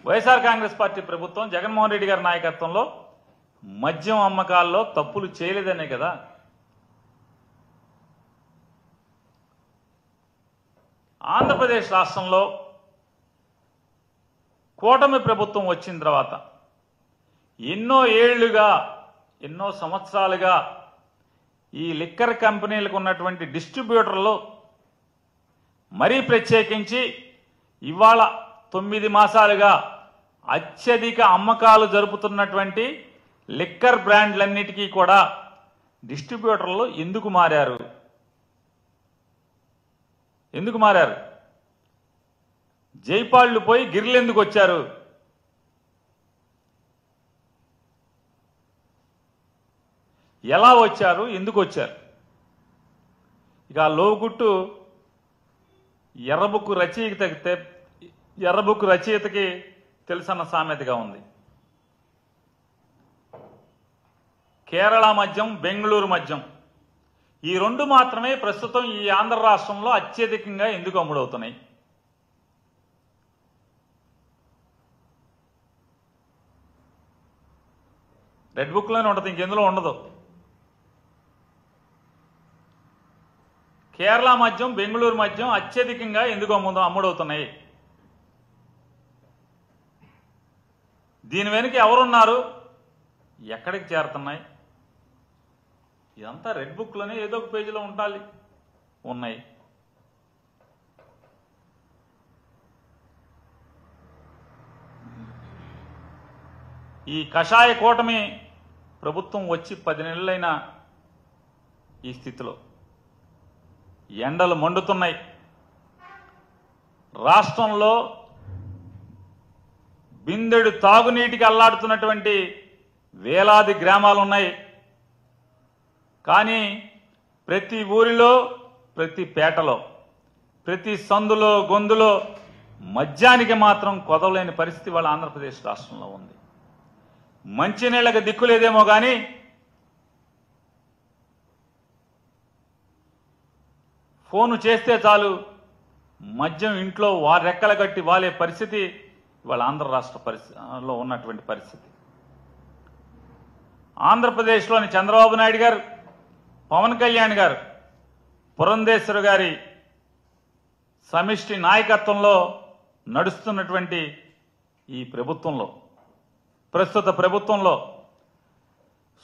YSR Congress party ప్రభుత్వం జగన్మోహన్ రెడ్డి గారి నాయకత్వంలో మద్యం అమ్మకాల్లో తప్పులు చేయలేదనే కదా. ఆంధ్రప్రదేశ్ రాష్ట్రంలో కూటమి ప్రభుత్వం వచ్చిన తర్వాత ఎన్నో ఏళ్లుగా ఎన్నో సంవత్సరాలుగా ఈ లిక్కర్ కంపెనీలకు ఉన్నటువంటి డిస్ట్రిబ్యూటర్లు మరీ ప్రత్యేకించి ఇవాళ 9 మాసాలుగా అత్యధిక అమ్మకాలు జరుపుతున్నటువంటి లిక్కర్ బ్రాండ్లన్నిటికీ కూడా డిస్ట్రిబ్యూటర్లు ఎందుకు మారారు? జైపాళ్లు పోయి గిర్లు ఎందుకు వచ్చారు? ఎలా వచ్చారు? ఎందుకు వచ్చారు? ఇక లోగుట్టు ఎర్రబుక్కు రచయితకి తెలుసన్న సామెతగా ఉంది. కేరళ మద్యం, బెంగళూరు మద్యం ఈ రెండు మాత్రమే ప్రస్తుతం ఈ ఆంధ్ర రాష్ట్రంలో అత్యధికంగా ఎందుకు అమ్ముడవుతున్నాయి? రెడ్ బుక్లోనే ఉంటుంది, ఇంకెందులో ఉండదు. కేరళ మద్యం, బెంగళూరు మద్యం అత్యధికంగా ఎందుకు అమ్ముడవుతున్నాయి? దీని వెనుక ఎవరున్నారు? ఎక్కడికి చేరుతున్నాయి? ఇదంతా రెడ్ బుక్లోనే ఏదో ఒక పేజీలో ఉన్నాయి. ఈ కషాయ కూటమి ప్రభుత్వం వచ్చి 10 నెలలైన ఈ స్థితిలో ఎండలు మండుతున్నాయి. రాష్ట్రంలో బిందెడు తాగునీటికి అల్లాడుతున్నటువంటి వేలాది గ్రామాలు ఉన్నాయి. కానీ ప్రతి ఊరిలో, ప్రతి పేటలో, ప్రతి సందులో, గొంతులో మద్యానికి మాత్రం కొదవలేని పరిస్థితి వాళ్ళ ఆంధ్రప్రదేశ్ రాష్ట్రంలో ఉంది. మంచినీళ్ళకి దిక్కులేదేమో కానీ ఫోను చేస్తే చాలు మద్యం ఇంట్లో రెక్కల కట్టి వాలే పరిస్థితి ఇవాళ ఆంధ్ర రాష్ట్ర పరిస్థితిలో ఉన్నటువంటి పరిస్థితి. ఆంధ్రప్రదేశ్లోని చంద్రబాబు నాయుడు గారు, పవన్ కళ్యాణ్ గారు, పురంధేశ్వరి గారి సమిష్టి నాయకత్వంలో నడుస్తున్నటువంటి ఈ ప్రభుత్వంలో, ప్రస్తుత ప్రభుత్వంలో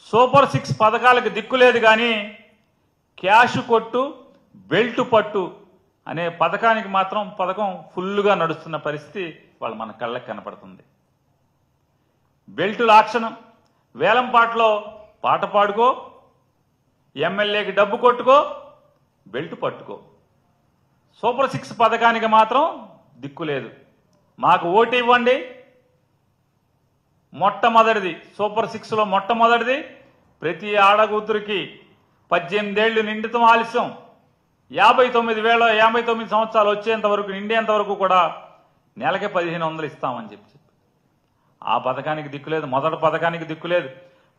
సూపర్ 6 పథకాలకు దిక్కులేదు కానీ క్యాష్ కొట్టు, బెల్ట్ పట్టు అనే పథకం ఫుల్లుగా నడుస్తున్న పరిస్థితి వాళ్ళు మన కళ్ళకి కనపడుతుంది. బెల్టుల ఆక్షన్, వేలంపాటలో పాట పాడుకో, ఎమ్మెల్యేకి డబ్బు కొట్టుకో, బెల్ట్ పట్టుకో. సూపర్ 6 పథకానికి మాత్రం దిక్కులేదు. మాకు ఓటు ఇవ్వండి. మొట్టమొదటిది సూపర్ 6లో మొట్టమొదటిది ప్రతి ఆడకూతురికి 18 ఏళ్లు నిండితం ఆలస్యం 59 సంవత్సరాలు వచ్చేంత వరకు, నిండేంత వరకు కూడా నెలకి 1500 ఇస్తామని చెప్పి ఆ పథకానికి దిక్కులేదు. మొదటి పథకానికి దిక్కులేదు.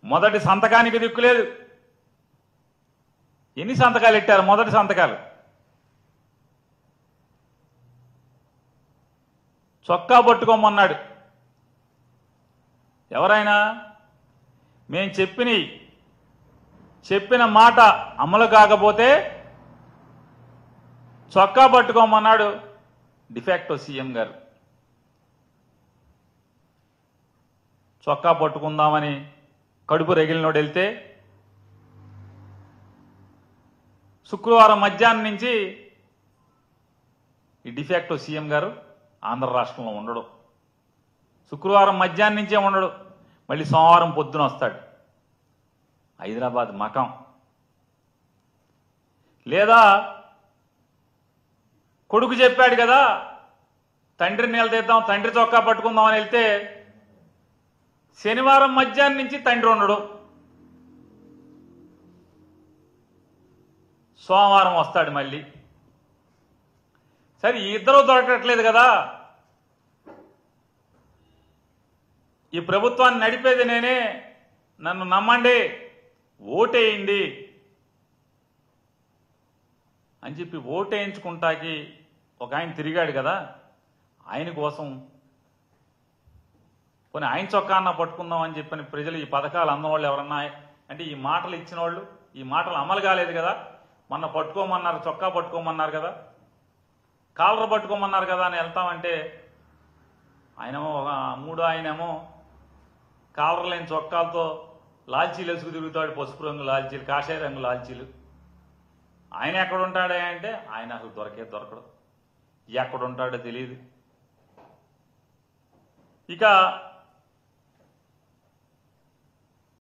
మొదటి సంతకానికి దిక్కులేదు. ఎన్ని సంతకాలు ఇట్టారు? మొదటి సంతకాలు చొక్కా పట్టుకోమన్నాడు. ఎవరైనా మేం చెప్పిన మాట అమలు కాకపోతే చొక్కా పట్టుకోమన్నాడు డిఫాక్టో సీఎం గారు. చొక్కా పట్టుకుందామని కడుపు రగిలినోడు వెళ్తే శుక్రవారం మధ్యాహ్నం నుంచి ఈ డిఫాక్టో సీఎం గారు ఆంధ్ర రాష్ట్రంలో ఉండడు. శుక్రవారం మధ్యాహ్నం నుంచే ఉండడు. మళ్ళీ సోమవారం పొద్దున వస్తాడు హైదరాబాద్ మకం. లేదా కొడుకు చెప్పాడు కదా తండ్రిని నిలదీద్దాం, తండ్రి చొక్కా పట్టుకుందాం అని వెళ్తే శనివారం మధ్యాహ్నం నుంచి తండ్రి ఉండడు. సోమవారం వస్తాడు మళ్ళీ. సరే ఇద్దరూ దొరకట్లేదు కదా. ఈ ప్రభుత్వాన్ని నడిపేది నేనే, నన్ను నమ్మండి, ఓటేయండి అని చెప్పి ఓటేయించుకుంటాకి ఒక ఆయన తిరిగాడు కదా. ఆయన కోసం పోనీ ఆయన చొక్కా అన్న పట్టుకుందాం అని చెప్పని ప్రజలు ఈ పథకాలు అందవాళ్ళు ఎవరన్నా అంటే ఈ మాటలు ఇచ్చిన వాళ్ళు ఈ మాటలు అమలు కాలేదు కదా, మొన్న పట్టుకోమన్నారు, చొక్కా పట్టుకోమన్నారు కదా, కాలర్ పట్టుకోమన్నారు కదా అని వెళ్తామంటే ఆయనేమో ఆయనేమో కాలర్ లేని చొక్కాలతో లాల్చీలు వేసుకు తిరుగుతాడు, పసుపు రంగు లాల్చీలు, కాషాయ రంగు లాల్చీలు. ఆయన ఎక్కడ ఉంటాడే అంటే ఆయన అసలు దొరకడు, ఎక్కడ ఉంటాడో తెలియదు. ఇక